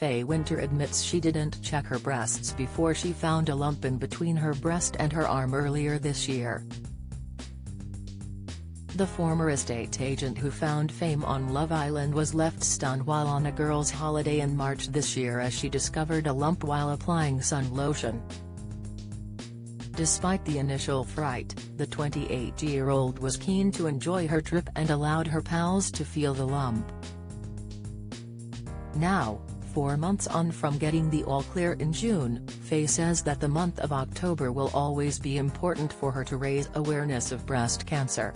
Faye Winter admits she didn't check her breasts before she found a lump in between her breast and her arm earlier this year. The former estate agent who found fame on Love Island was left stunned while on a girls' holiday in March this year as she discovered a lump while applying sun lotion. Despite the initial fright, the 28-year-old was keen to enjoy her trip and allowed her pals to feel the lump. Now, 4 months on from getting the all-clear in June, Faye says that the month of October will always be important for her to raise awareness of breast cancer.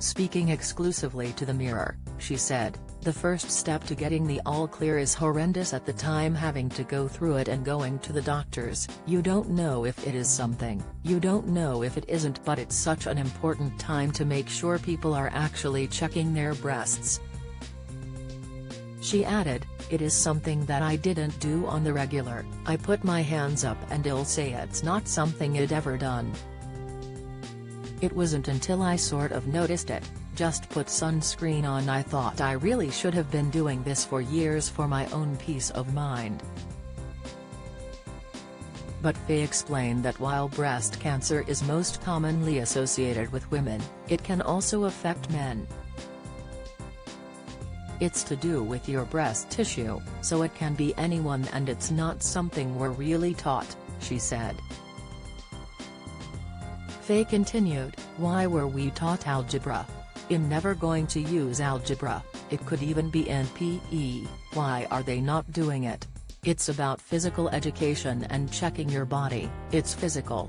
Speaking exclusively to the Mirror, she said, "The first step to getting the all-clear is horrendous at the time, having to go through it and going to the doctors. You don't know if it is something, you don't know if it isn't, but it's such an important time to make sure people are actually checking their breasts." She added, "It is something that I didn't do on the regular. I put my hands up and I'll say it's not something I'd ever done. It wasn't until I sort of noticed it, just put sunscreen on, I thought I really should have been doing this for years for my own peace of mind." But Faye explained that while breast cancer is most commonly associated with women, it can also affect men. "It's to do with your breast tissue, so it can be anyone, and it's not something we're really taught," she said. Faye continued, "Why were we taught algebra? I'm never going to use algebra, it could even be in PE, why are they not doing it? It's about physical education and checking your body, it's physical.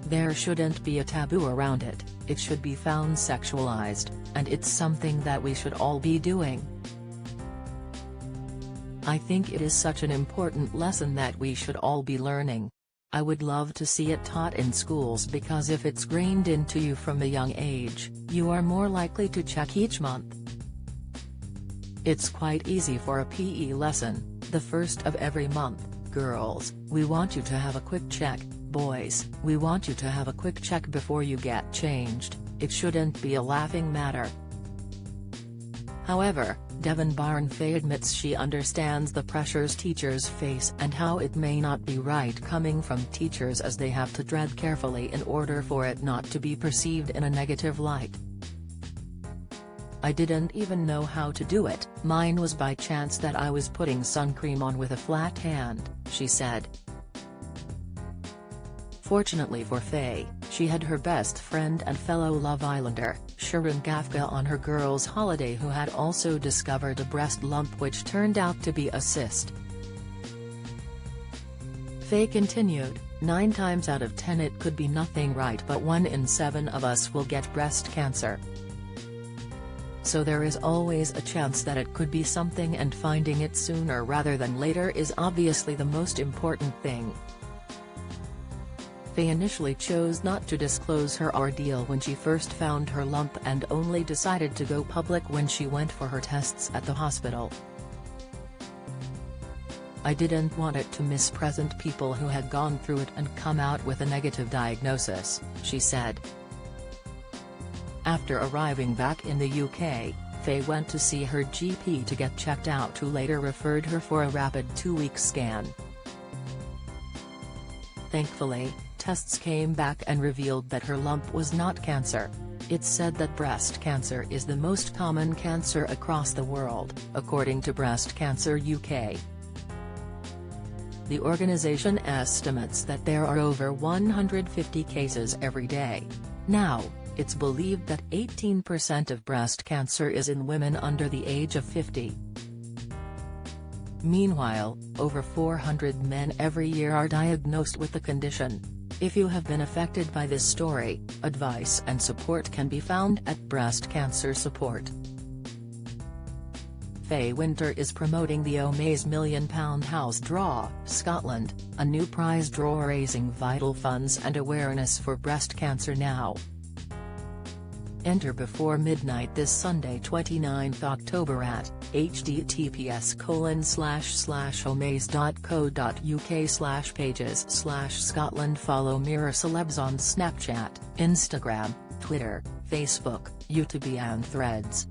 There shouldn't be a taboo around it, it should be found sexualized, and it's something that we should all be doing. I think it is such an important lesson that we should all be learning. I would love to see it taught in schools, because if it's grained into you from a young age, you are more likely to check each month. It's quite easy for a PE lesson, the first of every month. Girls, we want you to have a quick check, boys, we want you to have a quick check before you get changed, it shouldn't be a laughing matter." However, Devon Faye admits she understands the pressures teachers face and how it may not be right coming from teachers, as they have to tread carefully in order for it not to be perceived in a negative light. "I didn't even know how to do it, mine was by chance that I was putting sun cream on with a flat hand," she said. Fortunately for Faye, she had her best friend and fellow Love Islander, Sharon Gafka, on her girls' holiday, who had also discovered a breast lump which turned out to be a cyst. Faye continued, 9 times out of 10 it could be nothing, right, but 1 in 7 of us will get breast cancer. So there is always a chance that it could be something, and finding it sooner rather than later is obviously the most important thing." Faye initially chose not to disclose her ordeal when she first found her lump, and only decided to go public when she went for her tests at the hospital. "I didn't want it to misrepresent people who had gone through it and come out with a negative diagnosis," she said. After arriving back in the UK, Faye went to see her GP to get checked out, who later referred her for a rapid 2-week scan. Thankfully, tests came back and revealed that her lump was not cancer. It's said that breast cancer is the most common cancer across the world, according to Breast Cancer UK. The organization estimates that there are over 150 cases every day. Now, it's believed that 18% of breast cancer is in women under the age of 50. Meanwhile, over 400 men every year are diagnosed with the condition. If you have been affected by this story, advice and support can be found at Breast Cancer Support. Faye Winter is promoting the O'May's £1 million House Draw, Scotland, a new prize draw raising vital funds and awareness for breast cancer now. Enter before midnight this Sunday 29th October at https://omays.co.uk/pages/Scotland. Follow Mirror Celebs on Snapchat, Instagram, Twitter, Facebook, YouTube and Threads.